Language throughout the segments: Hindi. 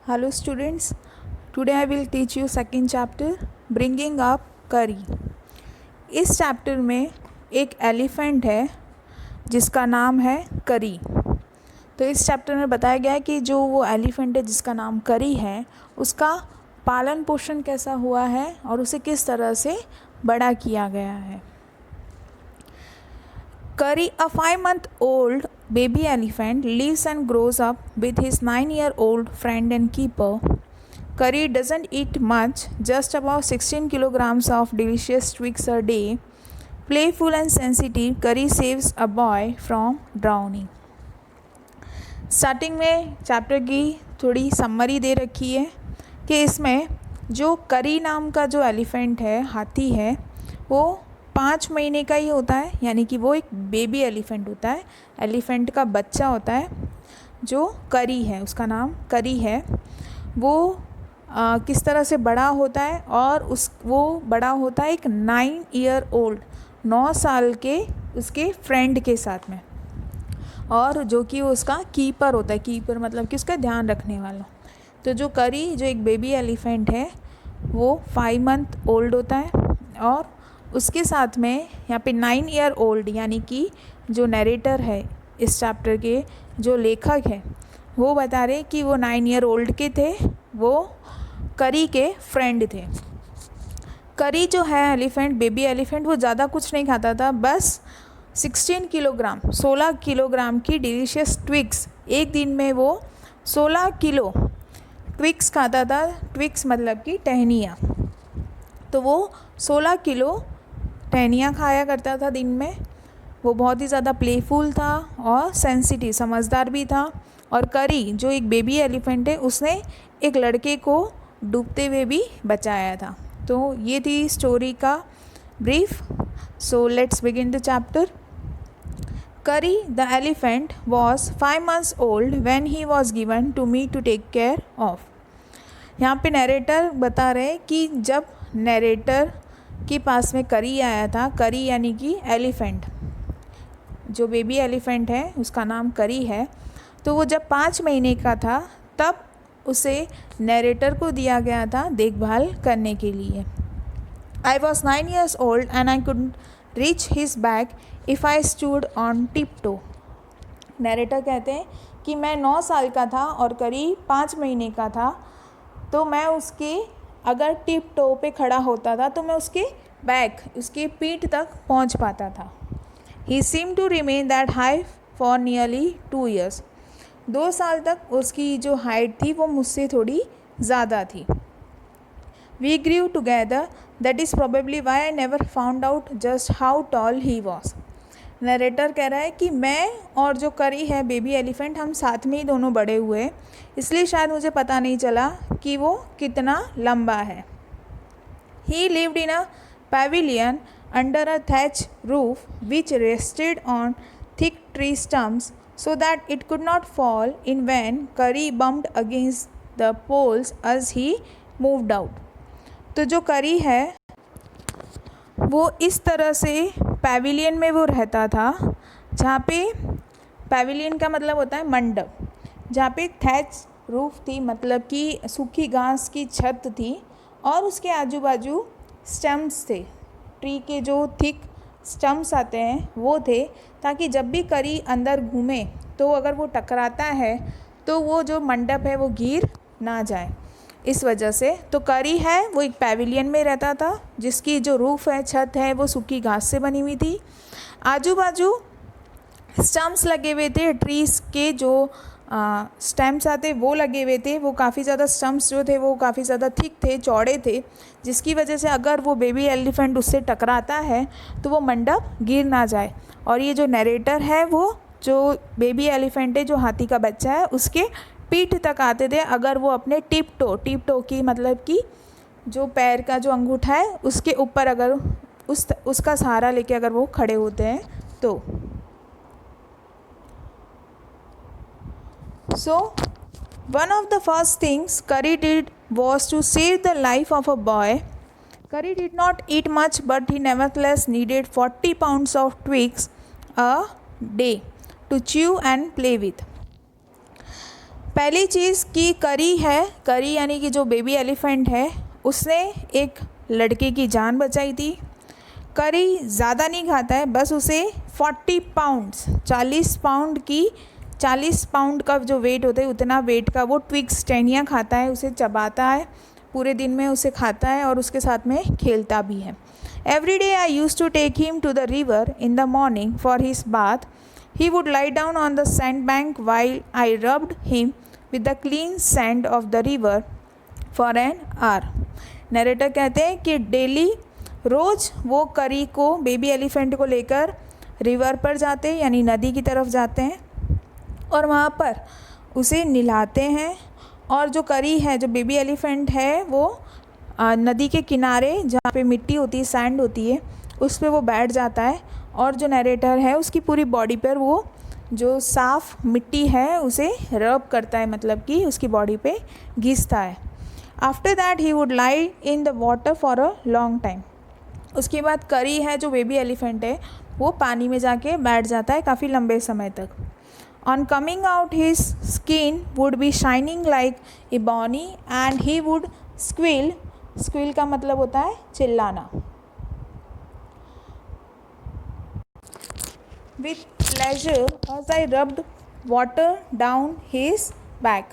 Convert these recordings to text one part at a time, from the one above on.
Hello students, today I will teach you second chapter bringing up curry. इस चैप्टर में एक एलिफेंट है जिसका नाम है करी। तो इस चैप्टर में बताया गया है कि जो वो एलिफेंट है जिसका नाम करी है उसका पालन पोषण कैसा हुआ है और उसे किस तरह से बड़ा किया गया है। Curry, a 5-month-old baby elephant, lives and grows up with his 9-year-old friend and keeper. Curry doesn't eat much, just about 16 kilograms of delicious twigs a day. Playful and sensitive, Curry saves a boy from drowning. Starting में चैप्टर की थोड़ी समरी दे रखी है कि इसमें जो करी नाम का जो एलिफेंट है, हाथी है, वो 5 महीने का ही होता है, यानी कि वो एक बेबी एलिफेंट होता है, एलिफेंट का बच्चा होता है जो करी है, उसका नाम करी है। वो किस तरह से बड़ा होता है और वो बड़ा होता है एक 9-year-old 9 साल के उसके फ्रेंड के साथ में, और जो कि वो उसका कीपर होता है। कीपर मतलब कि उसका ध्यान रखने वाला। तो जो करी जो एक बेबी एलिफेंट है वो 5 मंथ ओल्ड होता है, और उसके साथ में यहाँ पे 9-year-old यानी कि जो नरेटर है इस चैप्टर के, जो लेखक है, वो बता रहे कि वो 9-year-old के थे, वो करी के फ्रेंड थे। करी जो है एलिफेंट, बेबी एलिफेंट, वो ज़्यादा कुछ नहीं खाता था, बस 16 किलोग्राम की डिलीशियस ट्विग्स, एक दिन में वो 16 किलो ट्विग्स खाता था। ट्विग्स मतलब कि टहनियाँ। तो वो 16 किलो टहनियाँ खाया करता था दिन में। वो बहुत ही ज़्यादा प्लेफुल था और सेंसिटिव, समझदार भी था। और करी जो एक बेबी एलिफेंट है, उसने एक लड़के को डूबते हुए भी बचाया था। तो ये थी स्टोरी का brief. So let's begin the chapter. Kari the elephant was 5 months old when he was given to me to take care of। यहाँ पे नरेटर बता रहे कि जब नरेटर के पास में करी आया था, करी यानी कि एलिफेंट, जो बेबी एलिफेंट है उसका नाम करी है, तो वो जब 5 महीने का था तब उसे नरेटर को दिया गया था देखभाल करने के लिए। I was 9 years old and I couldn't reach his back if I stood on tiptoe। Narrator कहते हैं कि मैं 9 साल का था और करी 5 महीने का था, तो मैं उसके अगर टिप टो पे खड़ा होता था तो मैं उसके बैक, उसके पीठ तक पहुंच पाता था। He seemed to remain that high for nearly 2 years। 2 साल तक उसकी जो हाइट थी वो मुझसे थोड़ी ज़्यादा थी। We grew together, that is probably why I never found out just how tall he was। Narrator कह रहा है कि मैं और जो करी है बेबी एलिफेंट, हम साथ में ही दोनों बड़े हुए, इसलिए शायद मुझे पता नहीं चला कि वो कितना लंबा है। He lived in a pavilion under a thatched roof which rested on thick tree stumps so that it could not fall in when Curry bumped against the poles as he moved out। तो जो करी है वो इस तरह से पैविलियन में वो रहता था, जहाँ पे पैविलियन का मतलब होता है मंडप, जहाँ पे थैच रूफ थी, मतलब कि सूखी घास की छत थी, और उसके आजू बाजू स्टम्प्स थे, ट्री के जो थिक स्टम्प्स आते हैं वो थे, ताकि जब भी करी अंदर घूमे तो अगर वो टकराता है तो वो जो मंडप है वो गिर ना जाए। इस वजह से तो करी है वो एक पैविलियन में रहता था, जिसकी जो रूफ़ है, छत है, वो सूखी घास से बनी हुई थी। आजू बाजू स्टम्प्स लगे हुए थे, ट्रीज़ के जो स्टेम्स आते वो लगे हुए थे। वो काफ़ी ज़्यादा स्टम्प्स जो थे वो काफ़ी ज़्यादा थिक थे, चौड़े थे, जिसकी वजह से अगर वो बेबी एलिफेंट उससे टकराता है तो वो मंडप गिर ना जाए। और ये जो नरेटर है वो जो बेबी एलिफेंट है, जो हाथी का बच्चा है, उसके पीठ तक आते थे अगर वो अपने टिप टो की मतलब कि जो पैर का जो अंगूठा है उसके ऊपर अगर उसका सहारा लेके अगर वो खड़े होते हैं तो। So one of the first things Curry did was to save the life of a boy। Curry did not eat much, but he nevertheless needed 40 pounds of twigs a day to chew and play with। पहली चीज़ कि करी है, करी यानी कि जो बेबी एलिफेंट है उसने एक लड़के की जान बचाई थी। करी ज़्यादा नहीं खाता है, बस उसे 40 पाउंड्स 40 पाउंड का जो वेट होता है उतना वेट का वो ट्विक्स टहनियाँ खाता है, उसे चबाता है, पूरे दिन में उसे खाता है और उसके साथ में खेलता भी है। Every day I use to take him to the river in the morning for his bath. He would lie down on the sand bank while I rubbed him with the clean sand of the river for an hour. Narrator कहते हैं कि डेली रोज़ वो करी को, बेबी एलिफेंट को लेकर रिवर पर जाते हैं यानी नदी की तरफ जाते हैं और वहाँ पर उसे नहलाते हैं। और जो करी है, जो बेबी एलिफेंट है, वो नदी के किनारे जहाँ पे मिट्टी होती है, सैंड होती है, उस पे वो बैठ जाता है और जो नरेटर है उसकी पूरी बॉडी पर वो जो साफ़ मिट्टी है उसे रब करता है, मतलब कि उसकी बॉडी पे घिसता है। After that he would lie in the water for a long time. उसके बाद करी है, जो बेबी एलिफेंट है, वो पानी में जाके बैठ जाता है काफ़ी लंबे समय तक। On coming out his skin would be shining like ebony and he would squeal. Squeal का मतलब होता है चिल्लाना। With pleasure as I rubbed water down his back.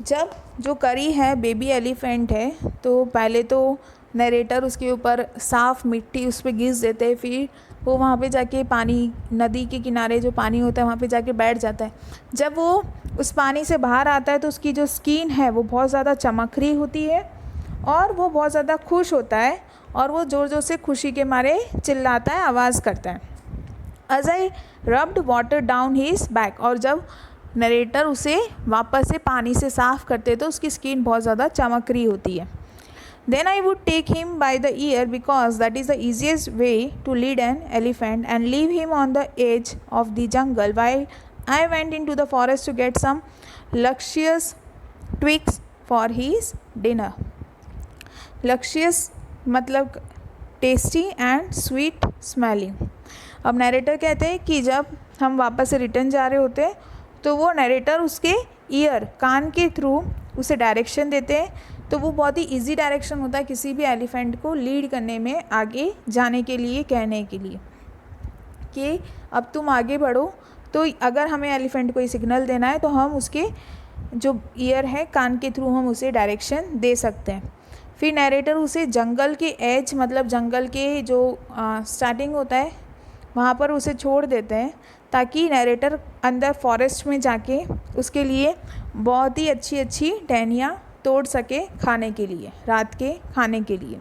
जब जो करी है, बेबी एलिफेंट है, तो पहले तो नरेटर उसके ऊपर साफ़ मिट्टी उस पर घिस देते हैं, फिर वो वहाँ पे जाके पानी, नदी के किनारे जो पानी होता है वहाँ पे जाके बैठ जाता है। जब वो उस पानी से बाहर आता है तो उसकी जो स्किन है वो बहुत ज़्यादा चमकरी होती है और वो बहुत ज़्यादा खुश होता है और वो ज़ोर ज़ोर से खुशी के मारे चिल्लाता है, आवाज़ करता है। As I rubbed water down his back. और जब नरेटर उसे वापस से पानी से साफ़ करते तो उसकी स्किन बहुत ज़्यादा चमकरी होती है। Then I would take him by the ear because that is the easiest way to lead an elephant and leave him on the edge of the jungle while I went into the forest to get some luscious twigs for his dinner. Luscious मतलब टेस्टी एंड स्वीट स्मेलिंग। अब नरेटर कहते हैं कि जब हम वापस से रिटर्न जा रहे होते हैं तो वो नरेटर उसके ईयर, कान के थ्रू उसे डायरेक्शन देते हैं। तो वो बहुत ही इजी डायरेक्शन होता है किसी भी एलिफेंट को लीड करने में, आगे जाने के लिए, कहने के लिए कि अब तुम आगे बढ़ो। तो अगर हमें एलिफेंट को ये सिग्नल देना है तो हम उसके जो ईयर है, कान के थ्रू हम उसे डायरेक्शन दे सकते हैं। फिर नरेटर उसे जंगल के एज, मतलब जंगल के जो स्टार्टिंग होता है वहाँ पर उसे छोड़ देते हैं ताकि नरेटर अंदर फॉरेस्ट में जाके उसके लिए बहुत ही अच्छी अच्छी टहनियाँ तोड़ सके खाने के लिए, रात के खाने के लिए।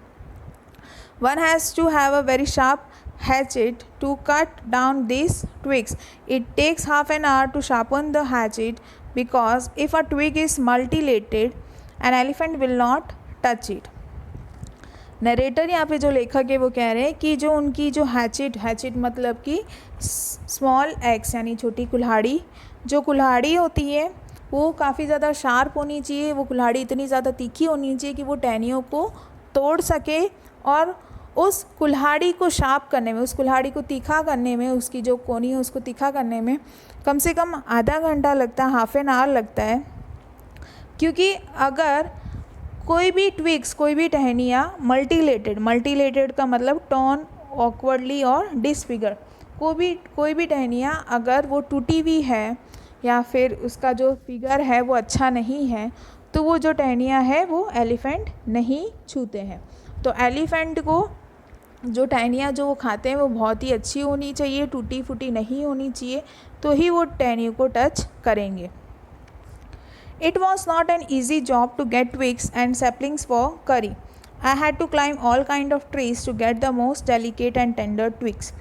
One has to have a very sharp hatchet to cut down these twigs. It takes half an hour to sharpen the hatchet because if a twig is multilated, an elephant will not touch it. Narrator यहाँ पे जो लेखक है वो कह रहे हैं कि जो उनकी जो हैचेट मतलब कि स्मॉल एक्स यानी छोटी कुल्हाड़ी, जो कुल्हाड़ी होती है वो काफ़ी ज़्यादा शार्प होनी चाहिए। वो कुल्हाड़ी इतनी ज़्यादा तीखी होनी चाहिए कि वो टहनियों को तोड़ सके और उस कुल्हाड़ी को शार्प करने में, उस कुल्हाड़ी को तीखा करने में, उसकी जो कोनी है उसको तीखा करने में कम से कम आधा घंटा लगता है, हाफ एन आवर लगता है। क्योंकि अगर कोई भी ट्विग्स, कोई भी टहनियाँ मल्टीलेटेड का मतलब टॉर्न, ऑकवर्डली और डिसफिगर, कोई भी टहनियाँ अगर वो टूटी हुई है या फिर उसका जो फिगर है वो अच्छा नहीं है तो वो जो टहनियाँ है वो एलिफेंट नहीं छूते हैं। तो एलिफेंट को जो टहनियाँ जो वो खाते हैं वो बहुत ही अच्छी होनी चाहिए, टूटी फूटी नहीं होनी चाहिए, तो ही वो टहनियों को टच करेंगे। It was not an easy job to get twigs and saplings for curry. I had to climb all kind of trees to get the most delicate and tender twigs.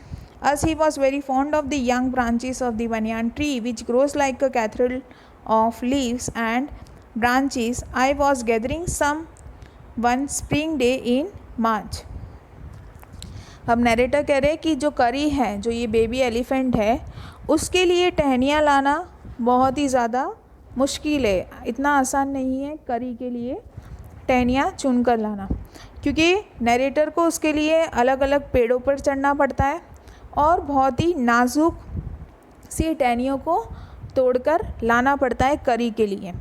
As he was very fond of the young branches of the banyan tree, which grows like a cathedral of leaves and branches, I was gathering some one spring day in March. अब नरेटर कह रहे हैं कि जो करी है, जो ये बेबी एलिफेंट है, उसके लिए टहनियाँ लाना बहुत ही ज़्यादा मुश्किल है। इतना आसान नहीं है करी के लिए टहनियाँ चुन कर लाना, क्योंकि नरेटर को उसके लिए अलग अलग पेड़ों पर चढ़ना पड़ता है और बहुत ही नाजुक सी टहनियों को तोड़कर लाना पड़ता है करी के लिए।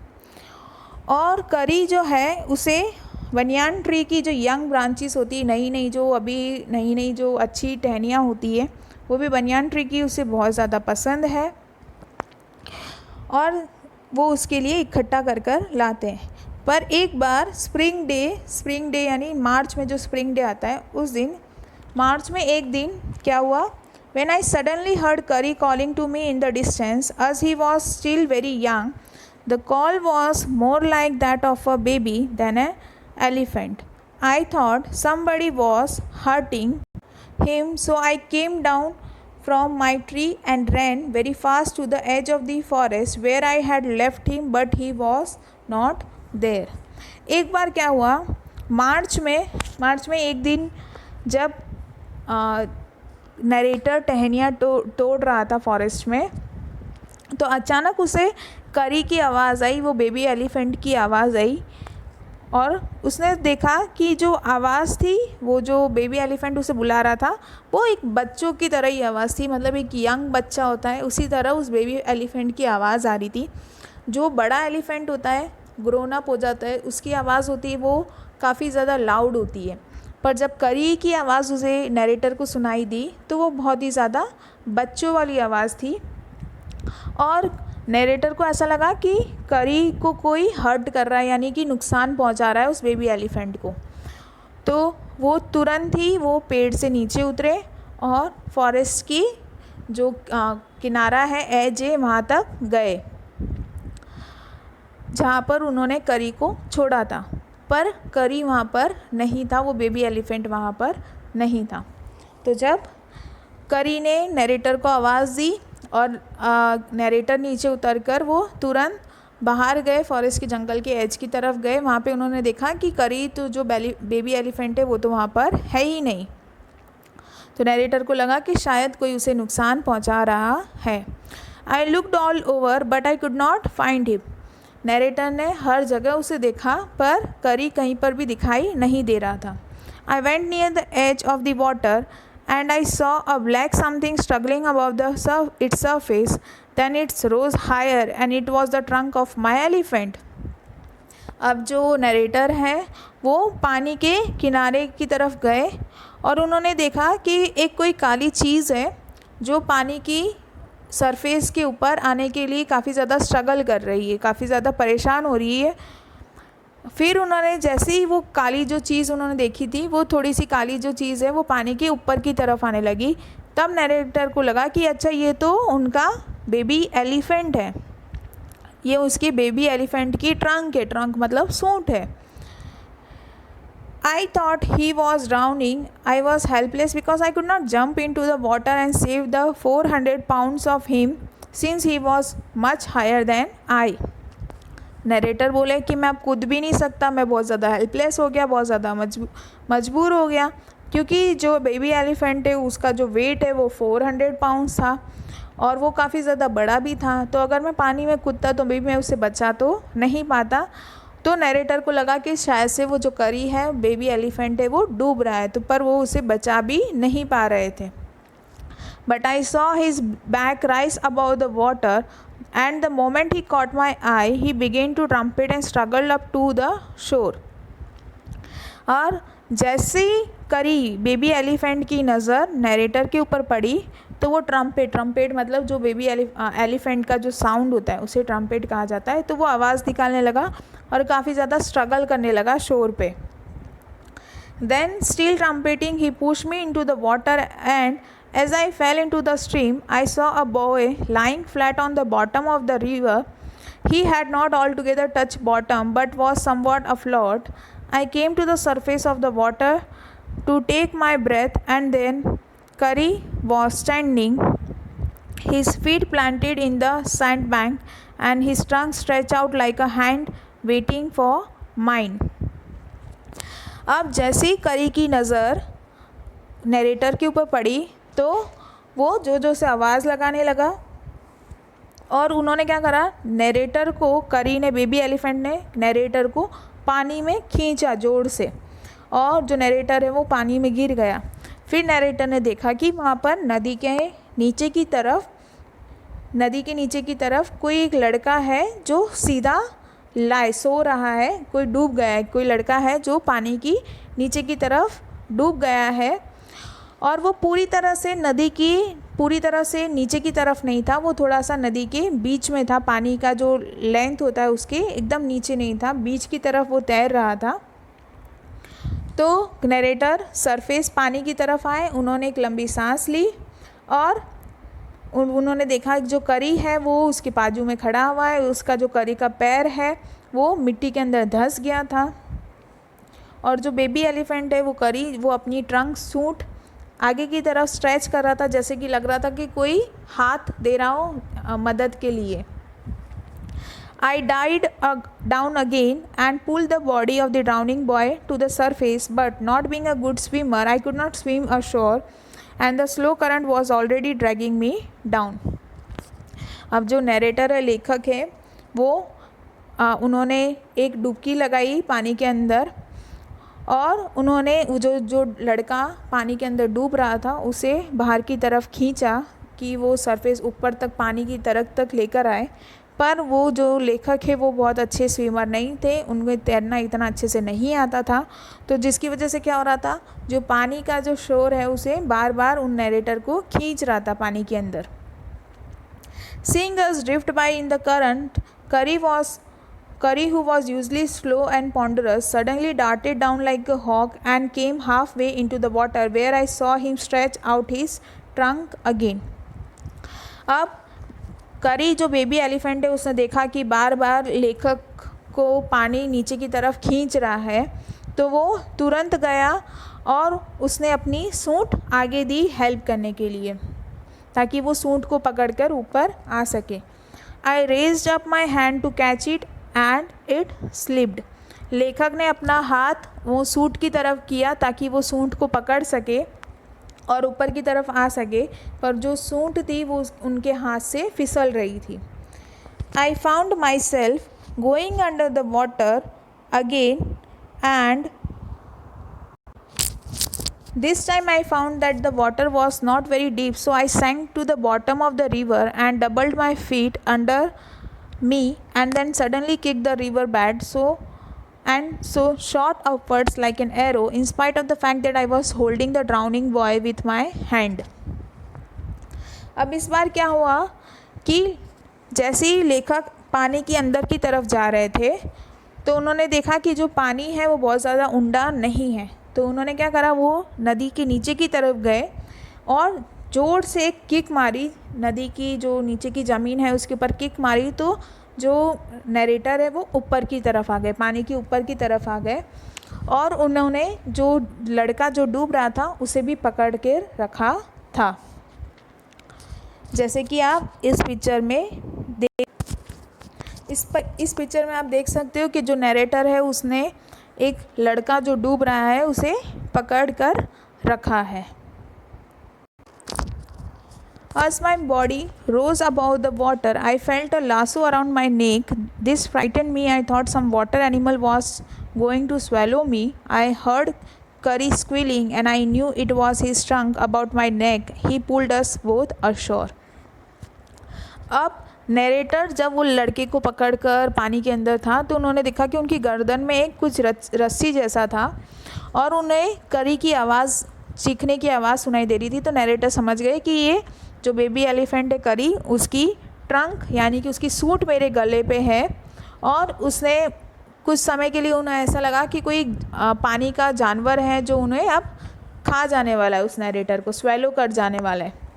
और करी जो है उसे बनियान ट्री की जो यंग ब्रांचेस होती है, नई नई जो अच्छी टहनियाँ होती है, वो भी बनियान ट्री की उसे बहुत ज़्यादा पसंद है और वो उसके लिए इकट्ठा कर कर लाते हैं। पर एक बार स्प्रिंग डे यानी मार्च में जो स्प्रिंग डे आता है उस दिन, मार्च में एक दिन क्या हुआ, when I suddenly heard Curry calling to me in the distance as he was still very young. The call was more like that of a baby than an elephant. I thought somebody was hurting him, so I came down from my tree and ran very fast to the edge of the forest where I had left him, but he was not there. एक बार क्या हुआ, मार्च में एक दिन जब नरेटर टहनियाँ तोड़ रहा था फॉरेस्ट में, तो अचानक उसे करी की आवाज़ आई, वो बेबी एलिफेंट की आवाज़ आई और उसने देखा कि जो आवाज़ थी, वो जो बेबी एलिफेंट उसे बुला रहा था, वो एक बच्चों की तरह ही आवाज़ थी, मतलब एक यंग बच्चा होता है उसी तरह उस बेबी एलिफेंट की आवाज़ आ रही थी। जो बड़ा एलिफेंट होता है, ग्रोन अप हो जाता है, उसकी आवाज़ होती है वो काफ़ी ज़्यादा लाउड होती है, पर जब करी की आवाज़ उसे नरेटर को सुनाई दी तो वो बहुत ही ज़्यादा बच्चों वाली आवाज़ थी और नरेटर को ऐसा लगा कि करी को कोई हर्ट कर रहा है, यानी कि नुकसान पहुंचा रहा है उस बेबी एलिफेंट को। तो वो तुरंत ही वो पेड़ से नीचे उतरे और फॉरेस्ट की जो किनारा है, एज है, वहाँ तक गए जहाँ पर उन्होंने करी को छोड़ा था, पर करी वहाँ पर नहीं था, वो बेबी एलिफेंट वहाँ पर नहीं था। तो जब करी ने नरेटर को आवाज़ दी और नरेटर नीचे उतरकर वो तुरंत बाहर गए, फॉरेस्ट के जंगल के एज की तरफ गए। वहाँ पे उन्होंने देखा कि करी तो जो बेबी एलिफेंट है वो तो वहाँ पर है ही नहीं। तो नरेटर को लगा कि शायद कोई उसे नुकसान पहुँचा रहा है। I looked all over but I could not find him. Narrator ने हर जगह उसे देखा पर करी कहीं पर भी दिखाई नहीं दे रहा था। I went near the edge of the water and I saw a black something struggling above its surface. Then it rose higher and it was the trunk of my elephant. अब जो नरेटर है वो पानी के किनारे की तरफ गए और उन्होंने देखा कि एक कोई काली चीज़ है जो पानी की सरफेस के ऊपर आने के लिए काफ़ी ज़्यादा स्ट्रगल कर रही है, काफ़ी ज़्यादा परेशान हो रही है। फिर उन्होंने जैसे ही वो काली जो चीज़ उन्होंने देखी थी, वो थोड़ी सी काली जो चीज़ है वो पानी के ऊपर की तरफ आने लगी। तब नरेटर को लगा कि अच्छा ये तो उनका बेबी एलिफेंट है, ये उसके बेबी एलिफेंट की ट्रंक है, ट्रंक मतलब सूंड है। I thought he was drowning. I was helpless because I could not jump into the water and save the 400 pounds of him since he was much higher than I. Narrator बोले कि मैं अब कूद भी नहीं सकता, मैं बहुत ज़्यादा हेल्पलेस हो गया, बहुत ज़्यादा मजबूर हो गया, क्योंकि जो बेबी एलिफेंट है उसका जो वेट है वो 400 पाउंड्स था और वो काफ़ी ज़्यादा बड़ा भी था। तो अगर मैं पानी में कूदता तो भी मैं उसे बचा तो नहीं पाता। तो नरेटर को लगा कि शायद से वो जो करी है, बेबी एलिफेंट है, वो डूब रहा है, तो पर वो उसे बचा भी नहीं पा रहे थे। But I saw his back rise about the water and the moment he caught my eye he began to trumpet and struggled up to the shore. और जैसे ही करी बेबी एलिफेंट की नज़र नरेटर के ऊपर पड़ी तो वो ट्रम्पेट मतलब जो बेबी एलिफेंट का जो साउंड होता है उसे ट्रम्पेट कहा जाता है, तो वो आवाज़ निकालने लगा और काफ़ी ज़्यादा स्ट्रगल करने लगा शोर पे। Then still trumpeting he pushed me into the water and as I fell into the stream I saw a boy lying flat on the bottom of the river. He had not altogether touched bottom but was somewhat afloat. I came to the surface of the water to take my breath and then Curry was standing, his feet planted in the sandbank and his trunk stretched out like a hand waiting for mine. अब जैसे ही करी की नज़र नरेटर के ऊपर पड़ी तो वो जो से आवाज़ लगाने लगा और उन्होंने क्या करा, नरेटर को, करी ने, बेबी एलिफेंट ने नरेटर को पानी में खींचा जोर से और जो नरेटर है वो पानी में गिर गया। फिर नरेटर ने देखा कि वहाँ पर नदी के नीचे की तरफ नदी के नीचे की तरफ कोई एक लड़का है जो सीधा सो रहा है, कोई डूब गया है, कोई लड़का है जो पानी की नीचे की तरफ डूब गया है और वो पूरी तरह से नीचे की तरफ नहीं था, वो थोड़ा सा नदी के बीच में था। पानी का जो लेंथ होता है उसके एकदम नीचे नहीं था, बीच की तरफ वो तैर रहा था। तो नरेटर सरफेस पानी की तरफ आए, उन्होंने एक लंबी सांस ली और उन्होंने देखा जो करी है वो उसके बाजू में खड़ा हुआ है, उसका जो करी का पैर है वो मिट्टी के अंदर धंस गया था और जो बेबी एलिफेंट है वो करी वो अपनी ट्रंक सूंड आगे की तरफ स्ट्रेच कर रहा था, जैसे कि लग रहा था कि कोई हाथ दे रहा हो मदद के लिए। I dived down again and pulled the body of the drowning boy to the surface, but not being a good swimmer, I could not swim ashore and the slow current was already dragging me down. अब जो नरेटर है, लेखक है, वो उन्होंने एक डुबकी लगाई पानी के अंदर और उन्होंने जो लड़का पानी के अंदर डूब रहा था उसे बाहर की तरफ खींचा कि वो सरफेस ऊपर तक पानी की तरफ तक लेकर आए। पर वो जो लेखक है वो बहुत अच्छे स्विमर नहीं थे, उनको तैरना इतना अच्छे से नहीं आता था, तो जिसकी वजह से क्या हो रहा था, जो पानी का जो शोर है उसे बार बार उन नरेटर को खींच रहा था पानी के अंदर। Seeing us drift by in the current, Curry, who was usually slow and ponderous, suddenly darted down like a hawk and came halfway into the water, where I saw him stretch out his trunk again. अब करी जो बेबी एलिफेंट है उसने देखा कि बार बार लेखक को पानी नीचे की तरफ खींच रहा है, तो वो तुरंत गया और उसने अपनी सूंड आगे दी हेल्प करने के लिए ताकि वो सूंड को पकड़कर ऊपर आ सके। I raised up my hand to catch it and it slipped. लेखक ने अपना हाथ वो सूंड की तरफ किया ताकि वो सूंड को पकड़ सके और ऊपर की तरफ आ सके, पर जो सूंड थी वो उनके हाथ से फिसल रही थी। I found my self going under the water again and this time I found that the water was not very deep, so I sank to the bottom of the river and doubled my feet under me and then suddenly kicked the river bed so shot upwards like an arrow in spite of the fact that I was holding the drowning boy with my hand. अब इस बार क्या हुआ कि जैसे ही लेखक पानी के अंदर की तरफ जा रहे थे तो उन्होंने देखा कि जो पानी है वो बहुत ज़्यादा ऊंडा नहीं है, तो उन्होंने क्या करा, वो नदी के नीचे की तरफ गए और ज़ोर से एक किक मारी, नदी की जो नीचे की ज़मीन है उसके ऊपर किक मारी, तो जो नरेटर है वो ऊपर की तरफ आ गए, पानी के ऊपर की तरफ आ गए और उन्होंने जो लड़का जो डूब रहा था उसे भी पकड़ के रखा था, जैसे कि आप इस पिक्चर में इस पिक्चर में आप देख सकते हो कि जो नरेटर है उसने एक लड़का जो डूब रहा है उसे पकड़ कर रखा है। As my body rose above the water, I felt a lasso around my neck. This frightened me. I thought some water animal was going to swallow me. I heard Curry squealing and I knew it was his trunk about my neck. He pulled us both ashore. अब नरेटर जब वो लड़के को पकड़कर पानी के अंदर था तो उन्होंने देखा कि उनकी गर्दन में एक कुछ रस्सी जैसा था और उन्हें करी की आवाज़, चीखने की आवाज़ सुनाई दे रही थी। तो नरेटर समझ गए कि ये जो बेबी एलिफेंट है करी, उसकी ट्रंक यानी कि उसकी सूंड मेरे गले पे है और उसने कुछ समय के लिए उन्हें ऐसा लगा कि कोई पानी का जानवर है जो उन्हें अब खा जाने वाला है, उस नरेटर को स्वेलो कर जाने वाला है।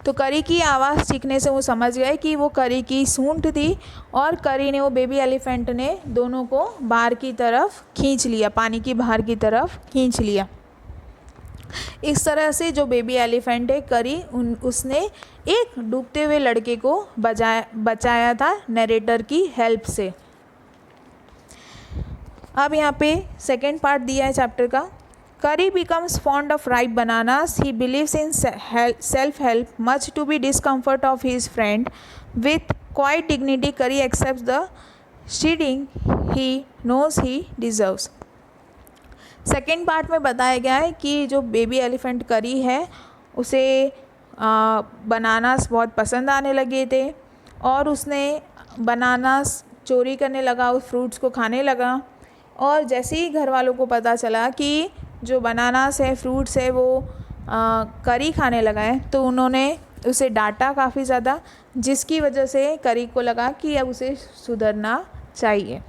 तो करी की आवाज़ सीखने से वो समझ गए कि वो करी की सूंड थी और करी ने, वो बेबी एलिफेंट ने दोनों को बाहर की तरफ खींच लिया, पानी की बाहर की तरफ खींच लिया। इस तरह से जो बेबी एलिफेंट है करी, उसने एक डूबते हुए लड़के को बचाया था नरेटर की हेल्प से। अब यहाँ पे सेकेंड पार्ट दिया है चैप्टर का। Curry becomes fond of ripe bananas. He believes in self-help, much to the discomfort of his friend. With quiet dignity, Curry accepts the shitting he knows he deserves. Second part में बताया गया है कि जो बेबी एलिफेंट करी है उसे बनानास बहुत पसंद आने लगे थे और उसने बनानास चोरी करने लगा, उस फ्रूट्स को खाने लगा। और जैसे ही घर वालों को पता चला कि जो बनानास है, फ्रूट्स है, वो करी खाने लगा है, तो उन्होंने उसे डांटा काफ़ी ज़्यादा, जिसकी वजह से करी को लगा कि अब उसे सुधरना चाहिए।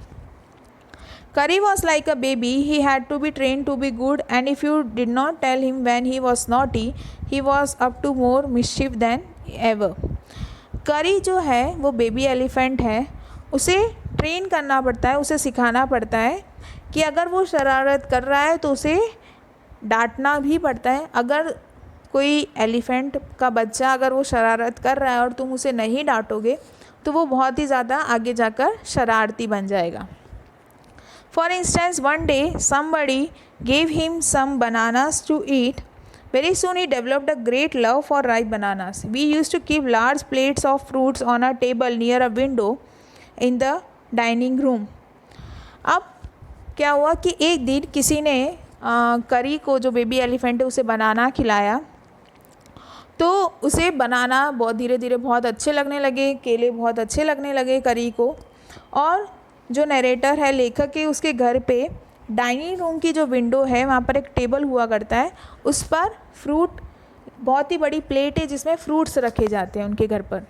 Curry was like a baby. He had to be trained to be good, and if you did not tell him when he was naughty, he was up to more mischief than ever. करी जो है वो बेबी एलिफेंट है, उसे ट्रेन करना पड़ता है, उसे सिखाना पड़ता है कि अगर वो शरारत कर रहा है तो उसे डांटना भी पड़ता है। अगर कोई एलिफेंट का बच्चा अगर वो शरारत कर रहा है और तुम उसे नहीं डांटोगे तो वो बहुत ही ज़्यादा आगे जाकर शरारती बन जाएगा। For instance, one day somebody gave him some bananas to eat. Very soon he developed a great love for ripe bananas. We used to keep large plates of fruits on a table near a window in the dining room. अब क्या हुआ कि एक दिन किसी ने करी को, जो बेबी एलिफेंट है, उसे बनाना खिलाया, तो उसे बनाना बहुत धीरे धीरे बहुत अच्छे लगने लगे, केले बहुत अच्छे लगने लगे करी को। और जो नरेटर है, लेखक है, उसके घर पे डाइनिंग रूम की जो विंडो है वहाँ पर एक टेबल हुआ करता है, उस पर फ्रूट, बहुत ही बड़ी प्लेट है जिसमें फ्रूट्स रखे जाते हैं उनके घर पर।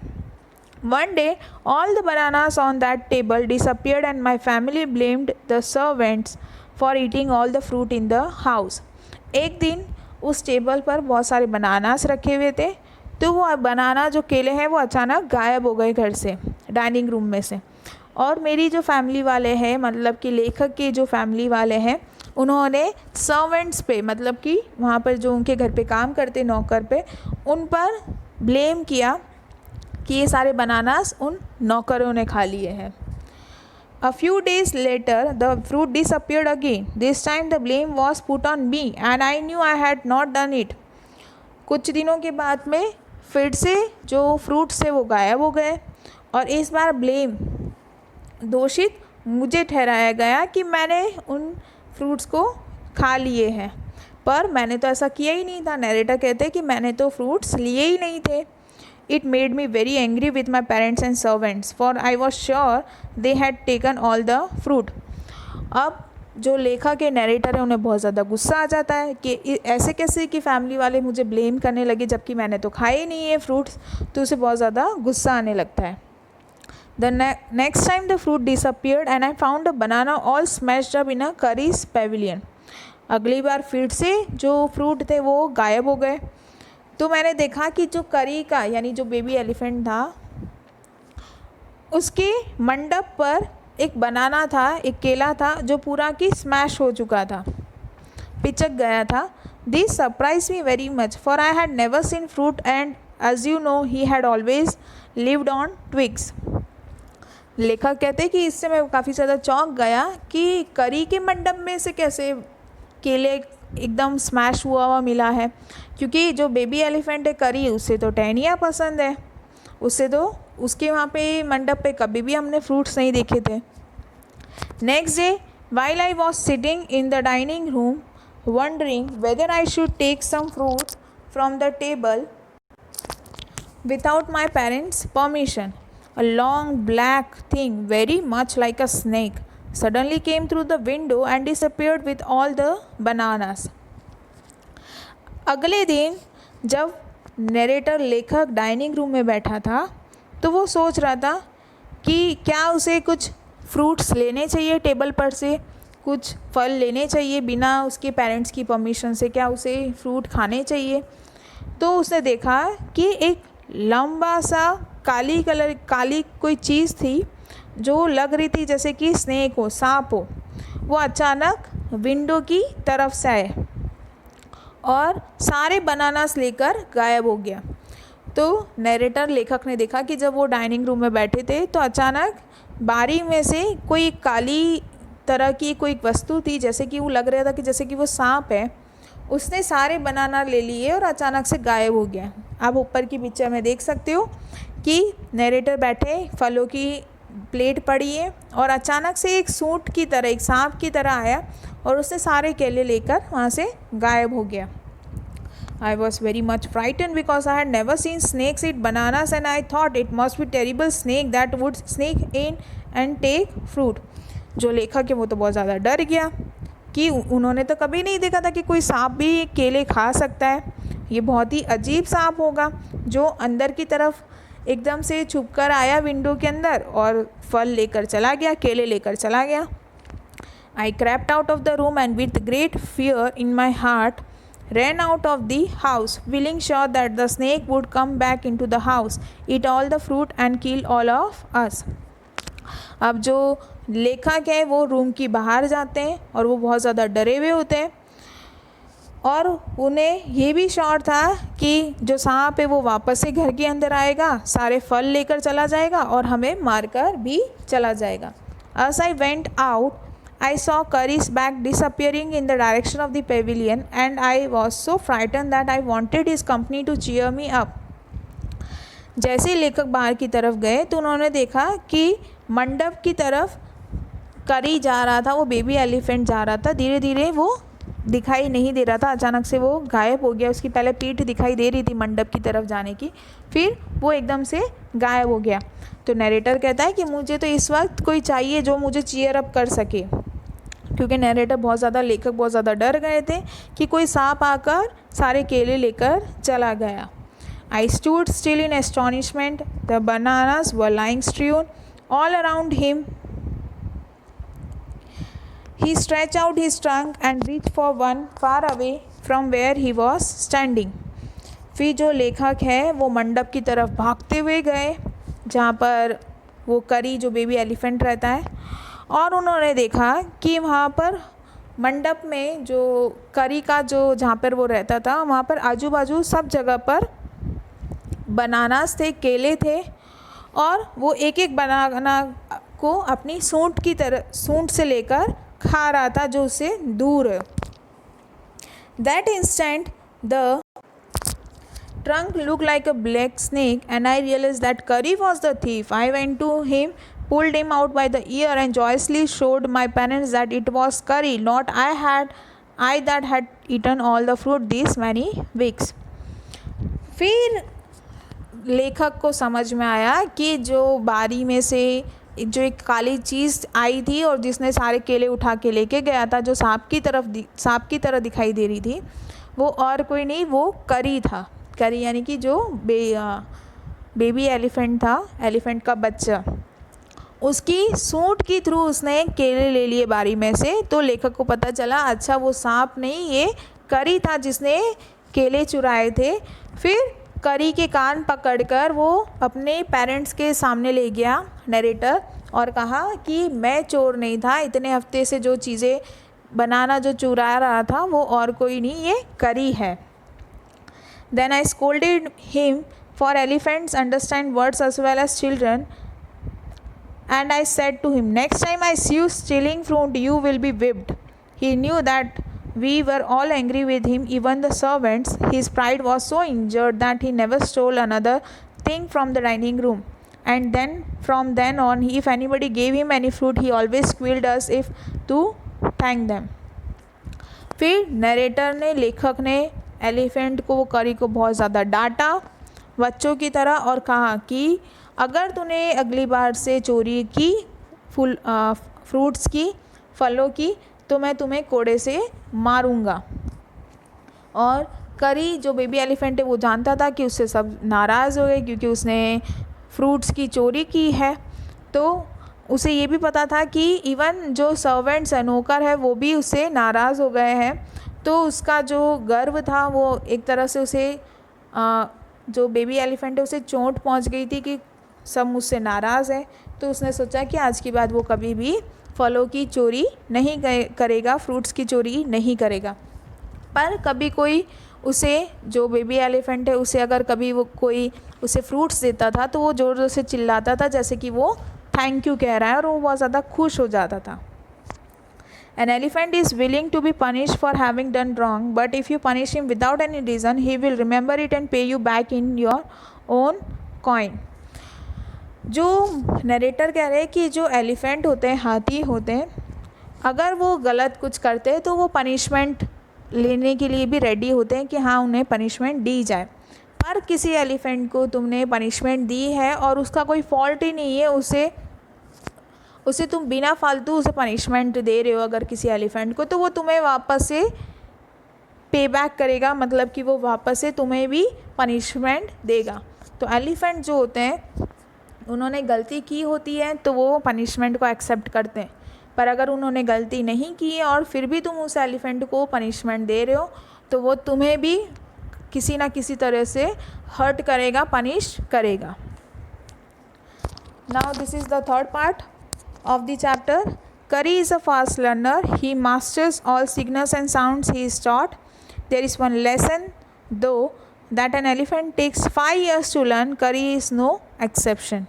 One day all the bananas on that table disappeared and my family blamed the servants for eating all the fruit in the house. एक दिन उस टेबल पर बहुत सारे बनानास रखे हुए थे, तो वो बनाना, जो केले हैं, वो अचानक गायब हो गए घर से, डाइनिंग रूम में से। और मेरी जो फैमिली वाले हैं, मतलब कि लेखक के जो फैमिली वाले हैं, उन्होंने सर्वेंट्स पे, मतलब कि वहाँ पर जो उनके घर पे काम करते नौकर पे, उन पर ब्लेम किया कि ये सारे बनानास उन नौकरों ने खा लिए हैं। A few days later the fruit disappeared again. This time the blame was put on me and I knew I had not done it. कुछ दिनों के बाद में फिर से जो फ्रूट्स थे वो गायब हो गए और इस बार ब्लेम, दोषित मुझे ठहराया गया कि मैंने उन फ्रूट्स को खा लिए हैं, पर मैंने तो ऐसा किया ही नहीं था। नरेटर कहते हैं कि मैंने तो फ्रूट्स लिए ही नहीं थे। It made me very angry with my parents and servants, for I was sure they had taken all the fruit. अब जो लेखक के नरेटर है उन्हें बहुत ज़्यादा गुस्सा आ जाता है कि ऐसे कैसे कि फैमिली वाले मुझे ब्लेम करने लगे जबकि मैंने तो खाए नहीं है फ्रूट्स, तो उसे बहुत ज़्यादा गुस्सा आने लगता है। The next time the fruit disappeared and I found a banana all smashed up in a curry's pavilion. अगली बार फिर से जो फ्रूट थे वो गायब हो गए, तो मैंने देखा कि जो करी का, यानी जो बेबी एलिफेंट था, उसके मंडप पर एक बनाना था, एक केला था जो पूरा की स्मैश हो चुका था, पिचक गया था। This surprise me very much for I had never seen fruit and as you know he had always lived on twigs. लेखक कहते हैं कि इससे मैं काफ़ी ज़्यादा चौंक गया कि करी के मंडप में से कैसे केले एकदम स्मैश हुआ मिला है, क्योंकि जो बेबी एलिफेंट है करी, उससे तो टहनियाँ पसंद है, उससे तो उसके वहाँ पे मंडप पे कभी भी हमने फ्रूट्स नहीं देखे थे। Next day while I was sitting in the dining room wondering whether I should take some fruit from the table without my parents permission, a long black thing very much like a snake suddenly came through the window and disappeared with all the bananas. अगले दिन जब नरेटर लेखक डाइनिंग रूम में बैठा था तो वो सोच रहा था कि क्या उसे कुछ फ्रूट्स लेने चाहिए टेबल पर से, कुछ फल लेने चाहिए बिना उसके पेरेंट्स की परमिशन से, क्या उसे फ्रूट खाने चाहिए। तो उसने देखा कि एक लंबा सा काली कोई चीज़ थी जो लग रही थी जैसे कि स्नेक हो, सांप हो। वो अचानक विंडो की तरफ से आए और सारे बनानास लेकर गायब हो गया। तो नरेटर लेखक ने देखा कि जब वो डाइनिंग रूम में बैठे थे तो अचानक बारी में से कोई काली तरह की कोई वस्तु थी, जैसे कि वो लग रहा था कि जैसे कि वो सांप है। उसने सारे बनाना ले लिए और अचानक से गायब हो गया। आप ऊपर की पिक्चर में देख सकते हो कि नरेटर बैठे, फलों की प्लेट पड़ी है और अचानक से एक सूंड की तरह, एक सांप की तरह आया और उसने सारे केले लेकर वहाँ से गायब हो गया। I was very much frightened because I had never seen snakes eat bananas and I thought it must be terrible snake that would sneak in and take fruit. जो लेखक है वो तो बहुत ज़्यादा डर गया कि उन्होंने तो कभी नहीं देखा था कि कोई सांप भी केले खा सकता है। ये बहुत ही अजीब सांप होगा जो अंदर की तरफ एकदम से छुपकर आया विंडो के अंदर और फल लेकर चला गया, केले लेकर चला गया। I crept out of the room and with great fear in my heart ran out of the house, feeling sure that the snake would come back into the house, eat all the fruit and kill all of us. अब जो लेखक है वो रूम की बाहर जाते हैं और वो बहुत ज़्यादा डरे हुए होते हैं और उन्हें ये भी श्योर था कि जो सांप है वो वापस से घर के अंदर आएगा, सारे फल लेकर चला जाएगा और हमें मारकर भी चला जाएगा। As I went out, I saw Curry's bag disappearing in the direction of the pavilion and I was so frightened that I wanted his company to cheer me up. जैसे ही लेखक बाहर की तरफ गए तो उन्होंने देखा कि मंडप की तरफ करी जा रहा था, वो बेबी एलिफेंट जा रहा था। धीरे धीरे वो दिखाई नहीं दे रहा था, अचानक से वो गायब हो गया। उसकी पहले पीठ दिखाई दे रही थी मंडप की तरफ जाने की, फिर वो एकदम से गायब हो गया। तो नरेटर कहता है कि मुझे तो इस वक्त कोई चाहिए जो मुझे चीयर अप कर सके, क्योंकि नरेटर बहुत ज़्यादा, लेखक बहुत ज़्यादा डर गए थे कि कोई सांप आकर सारे केले लेकर चला गया। I stood still in astonishment. The bananas were lying strewn all around him. He stretched out his trunk and reached for one far away from where he was standing. फिर जो लेखक है वो मंडप की तरफ भागते हुए गए जहाँ पर वो करी जो बेबी एलिफेंट रहता है, और उन्होंने देखा कि वहाँ पर मंडप में जो करी का जो जहाँ पर वो रहता था वहाँ पर आजू बाजू सब जगह पर बनानास थे, केले थे, और वो एक एक बनाना को अपनी सूंड की तरह, सूंड से लेकर खा रहा था जो उससे दूर है। That instant the trunk looked like a black snake and I realized that Curry was the thief. I went to him, pulled him out by the ear and joyously showed my parents that it was Curry, not I that had eaten all the fruit these many weeks. फिर लेखक को समझ में आया कि जो बारी में से जो एक काली चीज़ आई थी और जिसने सारे केले उठा के लेके गया था, जो सांप की तरह दिखाई दे रही थी, वो और कोई नहीं, वो करी था। करी यानी कि जो बेबी एलिफेंट था, एलिफेंट का बच्चा, उसकी सूंड के थ्रू उसने केले ले लिए बारी में से। तो लेखक को पता चला अच्छा वो सांप नहीं, ये करी था जिसने केले चुराए थे। फिर करी के कान पकड़कर वो अपने पेरेंट्स के सामने ले गया नरेटर और कहा कि मैं चोर नहीं था, इतने हफ्ते से जो चीज़ें बनाना जो चुरा रहा था वो और कोई नहीं, ये करी है। Then I scolded him, for elephants understand words as well as children, and I said to him, next time I see you stealing fruit, you will be whipped. He knew that we were all angry with him, even the servants. His pride was so injured that he never stole another thing from the dining room. And then from then on, if anybody gave him any fruit, he always squealed as if to thank them. फिर नरेटर ने, लेखक ने एलिफेंट को, वो करी को बहुत ज़्यादा डांटा बच्चों की तरह और कहा कि अगर तूने अगली बार से चोरी की फ्रूट्स की, फलों की, तो मैं तुम्हें कोड़े से मारूंगा। और करी जो बेबी एलिफेंट है वो जानता था कि उससे सब नाराज़ हो गए क्योंकि उसने फ्रूट्स की चोरी की है। तो उसे ये भी पता था कि इवन जो सर्वेंट्स है, नौकर है, वो भी उससे नाराज़ हो गए हैं। तो उसका जो गर्व था वो एक तरह से उसे जो बेबी एलिफेंट है उसे चोट पहुंच गई थी कि सब मुझसे नाराज़ है। तो उसने सोचा कि आज के बाद वो कभी भी फलों की चोरी नहीं करेगा, फ्रूट्स की चोरी नहीं करेगा। पर कभी कोई उसे, जो बेबी एलिफेंट है, उसे अगर कभी वो कोई उसे फ्रूट्स देता था तो वो ज़ोर ज़ोर से चिल्लाता था जैसे कि वो थैंक यू कह रहा है, और वो बहुत ज़्यादा खुश हो जाता था। An elephant is willing to be punished for having done wrong, but if you punish him without any reason, he will remember it and pay you back in your own coin. जो नरेटर कह रहे हैं कि जो एलिफेंट होते हैं, हाथी होते हैं, अगर वो गलत कुछ करते हैं तो वो पनिशमेंट लेने के लिए भी रेडी होते हैं कि हाँ उन्हें पनिशमेंट दी जाए। पर किसी एलिफेंट को तुमने पनिशमेंट दी है और उसका कोई फॉल्ट ही नहीं है, उसे तुम बिना फालतू उसे पनिशमेंट दे रहे हो अगर किसी एलिफेंट को, तो वो तुम्हें वापस से पे बैक करेगा, मतलब कि वो वापस से तुम्हें भी पनिशमेंट देगा। तो एलिफेंट जो होते हैं उन्होंने गलती की होती है तो वो पनिशमेंट को एक्सेप्ट करते हैं, पर अगर उन्होंने गलती नहीं की है और फिर भी तुम उस एलिफेंट को पनिशमेंट दे रहे हो तो वो तुम्हें भी किसी ना किसी तरह से हर्ट करेगा, पनिश करेगा। Now this is the third part of the chapter. Curry is a fast learner. He masters all signals and sounds he is taught. There is one lesson though that an elephant takes 5 years to learn. Curry is no exception.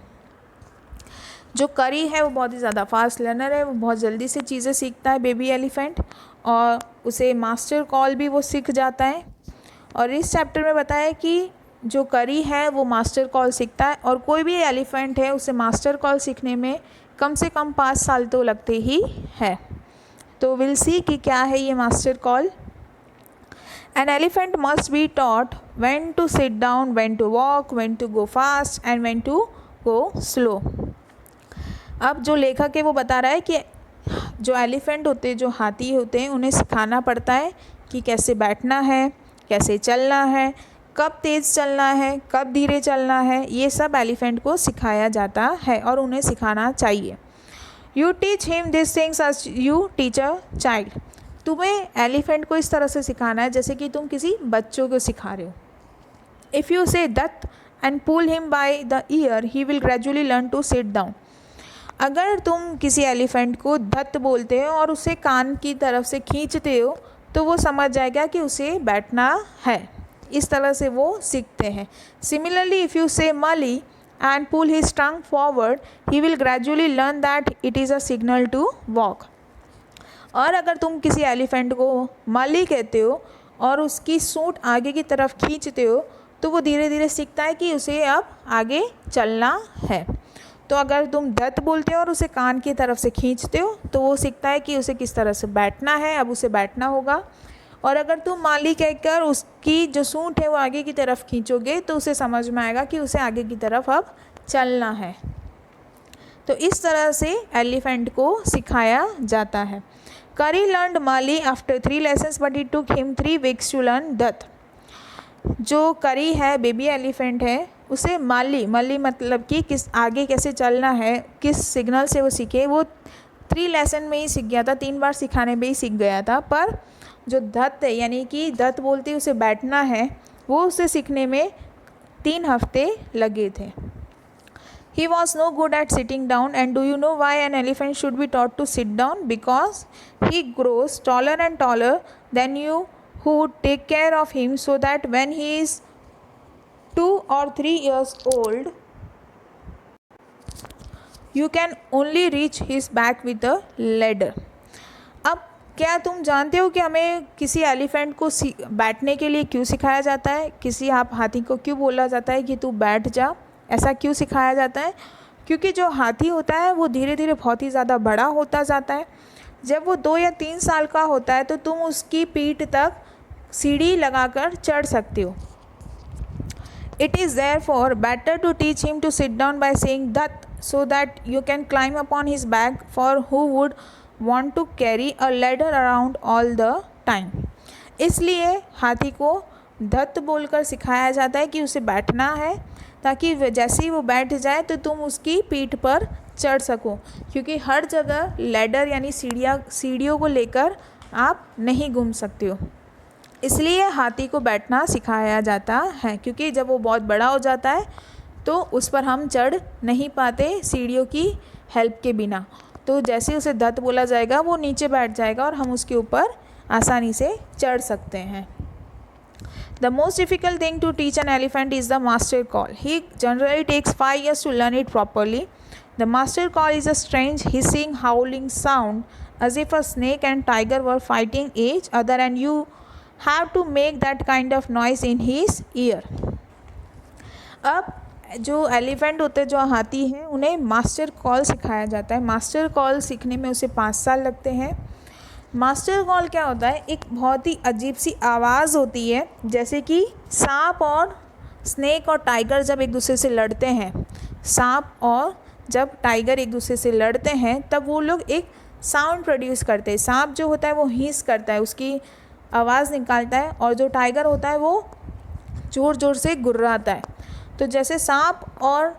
जो करी है वो बहुत ही ज़्यादा फास्ट लर्नर है, वो बहुत जल्दी से चीज़ें सीखता है बेबी एलिफेंट, और उसे मास्टर कॉल भी वो सीख जाता है। और इस चैप्टर में बताया कि जो करी है वो मास्टर कॉल सीखता है, और कोई भी एलिफेंट है उसे मास्टर कॉल सीखने में कम से कम 5 साल तो लगते ही है। तो विल सी कि क्या है ये master call. An elephant must be taught when to sit down, when to walk, when to go fast and when to go slow. अब जो लेखक है वो बता रहा है कि जो एलिफेंट होते हैं, जो हाथी होते हैं, उन्हें सिखाना पड़ता है कि कैसे बैठना है, कैसे चलना है, कब तेज़ चलना है, कब धीरे चलना है, ये सब एलिफेंट को सिखाया जाता है और उन्हें सिखाना चाहिए। You teach him this things as you teach a child. तुम्हें एलिफेंट को इस तरह से सिखाना है जैसे कि तुम किसी बच्चों को सिखा रहे हो। इफ़ यू से दत्त and pull him by the ear he will gradually learn to sit down. अगर तुम किसी एलिफेंट को दत्त बोलते हो और उसे कान की तरफ से खींचते हो तो वो समझ जाएगा कि उसे बैठना है। इस तरह से वो सीखते हैं। सिमिलरली इफ़ यू से मली and pull his tongue forward he will gradually learn that it is a signal to walk. और अगर तुम किसी एलिफेंट को मली कहते हो और उसकी सूंड आगे की तरफ खींचते हो तो वो धीरे धीरे सीखता है कि उसे अब आगे चलना है। तो अगर तुम दत्त बोलते हो और उसे कान की तरफ से खींचते हो तो वो सीखता है कि उसे किस तरह से बैठना है, अब उसे बैठना होगा। और अगर तुम माली कहकर उसकी जो सूंड है वो आगे की तरफ खींचोगे तो उसे समझ में आएगा कि उसे आगे की तरफ अब चलना है। तो इस तरह से एलिफेंट को सिखाया जाता है। करी लर्नड माली after 3 lessons but it took him 3 weeks to learn दत्त। जो करी है बेबी एलिफेंट है उसे मली मतलब कि किस आगे कैसे चलना है, किस सिग्नल से वो सीखे, वो 3 lesson में ही सीख गया था, 3 बार सिखाने में ही सीख गया था। पर जो दत्त है यानी कि दत्त बोलते उसे बैठना है, वो उसे सीखने में 3 हफ्ते लगे थे। He was no good at sitting down, and do you know why an elephant should be taught to sit down? Because he grows taller and taller than you who take care of him, so that when he is 2 or 3 years old, you can only reach his back with a ladder. अब क्या तुम जानते हो कि हमें किसी एलिफेंट को बैठने के लिए क्यों सिखाया जाता है? किसी हाथी को क्यों बोला जाता है कि तू बैठ जा? ऐसा क्यों सिखाया जाता है? क्योंकि जो हाथी होता है वो धीरे धीरे बहुत ही ज़्यादा बड़ा होता जाता है। जब वो 2 या 3 साल का होता है तो तुम उसकी पीठ तक सीढ़ी लगाकर चढ़ सकते हो। It is therefore better to teach him to sit down by saying that, so that you can climb upon his back, for who would want to carry a ladder around all the time. इसलिए हाथी को दत्त बोलकर सिखाया जाता है कि उसे बैठना है, ताकि जैसे ही वो बैठ जाए तो तुम उसकी पीठ पर चढ़ सको, क्योंकि हर जगह लैडर यानी सीढ़ियों को लेकर आप नहीं घूम सकते हो। इसलिए हाथी को बैठना सिखाया जाता है, क्योंकि जब वो बहुत बड़ा हो जाता है तो उस पर हम चढ़ नहीं पाते सीढ़ियों की हेल्प के बिना। तो जैसे उसे दत्त बोला जाएगा वो नीचे बैठ जाएगा और हम उसके ऊपर आसानी से चढ़ सकते हैं। The most difficult thing to teach an elephant is the master call. He generally takes 5 years to learn it properly. The master call is a strange hissing, howling sound as if a snake and tiger were fighting each other, and you have to make that kind of noise in his ear. अब जो एलिफेंट होते हैं, जो हाथी हैं, उन्हें मास्टर कॉल सिखाया जाता है। मास्टर कॉल सीखने में उसे 5 साल लगते हैं। मास्टर कॉल क्या होता है, एक बहुत ही अजीब सी आवाज़ होती है, जैसे कि सांप और स्नेक और टाइगर जब एक दूसरे से लड़ते हैं, सांप और जब टाइगर एक दूसरे से लड़ते हैं तब वो लोग एक साउंड प्रोड्यूस करते हैं। सांप जो होता है वो हीस करता है, उसकी आवाज़ निकालता है, और जो टाइगर होता है वो ज़ोर ज़ोर से गुर्राता है। तो जैसे सांप और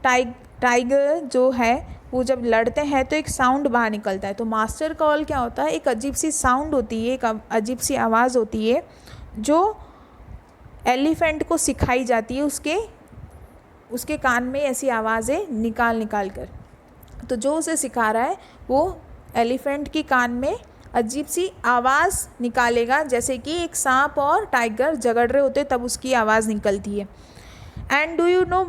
टाइगर जो है वो जब लड़ते हैं तो एक साउंड बाहर निकलता है। तो मास्टर कॉल क्या होता है, एक अजीब सी साउंड होती है, एक अजीब सी आवाज़ होती है जो एलिफेंट को सिखाई जाती है, उसके कान में ऐसी आवाज़ें निकाल कर। तो जो उसे सिखा रहा है वो एलिफेंट की कान में अजीब सी आवाज़ निकालेगा, जैसे कि एक सांप और टाइगर झगड़ रहे होते तब उसकी आवाज़ निकलती है। And do you know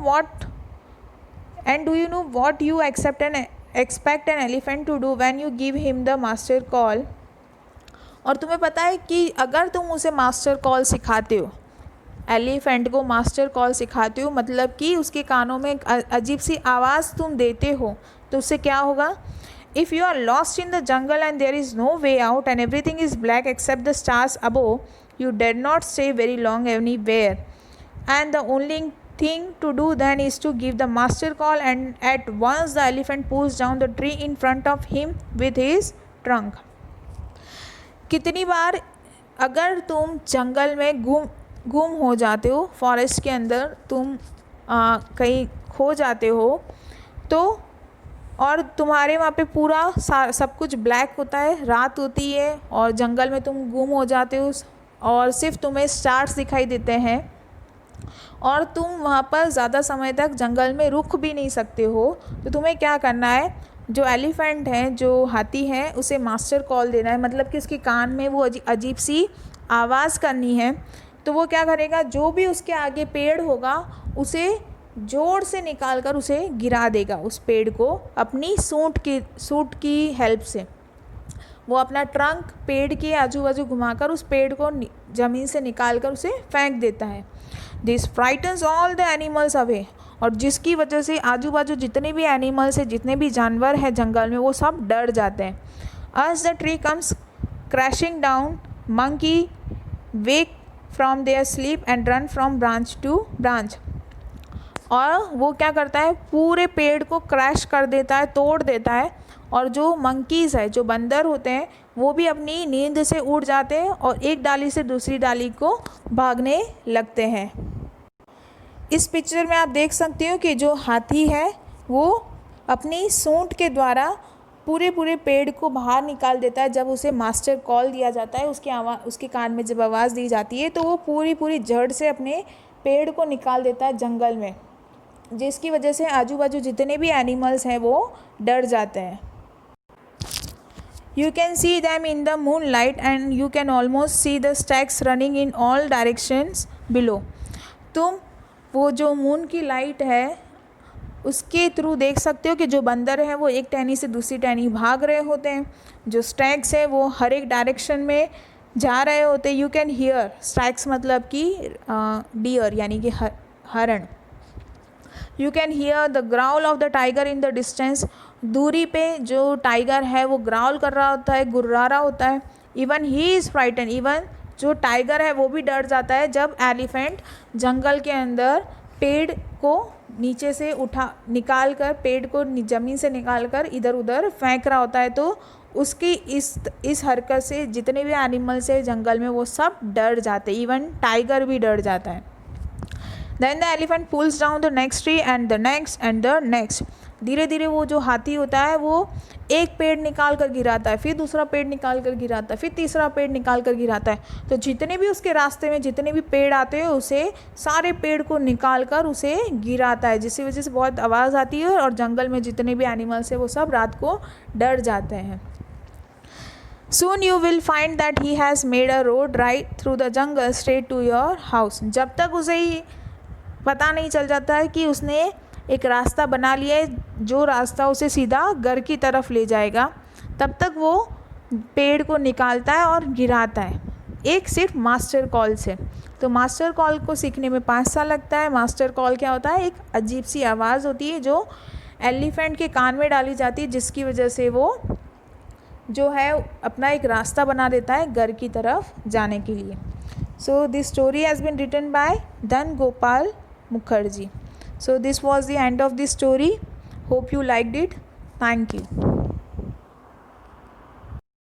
what you expect an elephant to do when you give him the master call? और तुम्हें पता है कि अगर तुम उसे मास्टर कॉल सिखाते हो, एलिफेंट को मास्टर कॉल सिखाते हो, मतलब कि उसके कानों में एक अजीब सी आवाज़ तुम देते हो, तो उससे क्या होगा? If you are lost in the jungle and there is no way out and everything is black except the stars above, you dare not stay very long anywhere and the only thing to do then is to give the master call, and at once the elephant pulls down the tree in front of him with his trunk. कितनी बार अगर तुम जंगल में गुम हो जाते हो, फॉरेस्ट के अंदर तुम कहीं खो जाते हो, तो और तुम्हारे वहाँ पे पूरा सब कुछ ब्लैक होता है, रात होती है और जंगल में तुम गुम हो जाते हो और सिर्फ तुम्हें स्टार्स दिखाई देते हैं और तुम वहाँ पर ज़्यादा समय तक जंगल में रुक भी नहीं सकते हो, तो तुम्हें क्या करना है? जो एलिफेंट है, जो हाथी है, उसे मास्टर कॉल देना है, मतलब कि उसके कान में वो अजीब सी आवाज़ करनी है। तो वो क्या करेगा? जो भी उसके आगे पेड़ होगा उसे जोर से निकाल कर उसे गिरा देगा, उस पेड़ को अपनी सूंड की हेल्प से। वो अपना ट्रंक पेड़ के आजू बाजू घुमाकर उस पेड़ को ज़मीन से निकाल कर उसे फेंक देता है। This frightens all the animals away, और जिसकी वजह से आजू बाजू जितने भी एनिमल्स हैं, जितने भी जानवर हैं जंगल में, वो सब डर जाते हैं। As the tree comes crashing down, monkey wake from their sleep and run from branch to branch. और वो क्या करता है? पूरे पेड़ को क्रैश कर देता है, तोड़ देता है, और जो मंकीज़ है, जो बंदर होते हैं, वो भी अपनी नींद से उठ जाते हैं और एक डाली से दूसरी डाली को भागने लगते हैं। इस पिक्चर में आप देख सकते हो कि जो हाथी है वो अपनी सूंड के द्वारा पूरे पेड़ को बाहर निकाल देता है। जब उसे मास्टर कॉल दिया जाता है, उसके कान में जब आवाज़ दी जाती है, तो वो पूरी जड़ से अपने पेड़ को निकाल देता है जंगल में, जिसकी वजह से आजू बाजू जितने भी एनिमल्स हैं वो डर जाते हैं। You can see them in the moonlight and you can almost see the stacks running in all directions below. तुम वो जो मून की लाइट है उसके थ्रू देख सकते हो कि जो बंदर हैं वो एक टहनी से दूसरी टहनी भाग रहे होते हैं, जो स्टैक्स है वो हर एक डायरेक्शन में जा रहे होते हैं। यू कैन हियर, स्टैक्स मतलब कि डियर यानी कि हरण। You can hear the growl of the tiger in the distance, दूरी पे जो टाइगर है वो ग्राउल कर रहा होता है, गुर्रा रहा होता है। Even he is frighten, even जो टाइगर है वो भी डर जाता है जब एलिफेंट जंगल के अंदर पेड़ को नीचे से निकाल कर, पेड़ को ज़मीन से निकाल कर इधर उधर फेंक रहा होता है। तो उसकी इस हरकत से जितने भी एनिमल्स है जंगल में वो सब डर जाते हैं, इवन टाइगर भी डर जाता है। Then the elephant pulls down the next tree and the next and the next. धीरे धीरे वो जो हाथी होता है वो एक पेड़ निकाल कर गिराता है, फिर दूसरा पेड़ निकाल कर गिराता है, फिर तीसरा पेड़ निकाल कर गिराता है। तो जितने भी उसके रास्ते में जितने भी पेड़ आते हैं उसे सारे पेड़ को निकाल कर उसे गिराता है, जिसकी वजह से बहुत आवाज़ आती है और जंगल में जितने भी एनिमल्स हैं वो सब रात को डर जाते हैं। Soon you will find that he has made a road right through the jungle straight to your house. जब तक उसे ही पता नहीं चल जाता है कि उसने एक रास्ता बना लिया है जो रास्ता उसे सीधा घर की तरफ ले जाएगा, तब तक वो पेड़ को निकालता है और गिराता है, एक सिर्फ मास्टर कॉल से। तो मास्टर कॉल को सीखने में 5 साल लगता है। मास्टर कॉल क्या होता है? एक अजीब सी आवाज़ होती है जो एलिफेंट के कान में डाली जाती है, जिसकी वजह से वो जो है अपना एक रास्ता बना देता है घर की तरफ जाने के लिए. So this story has been written by Dhan Gopal Mukherjee. So this was the end of the story. Hope you liked it. Thank you.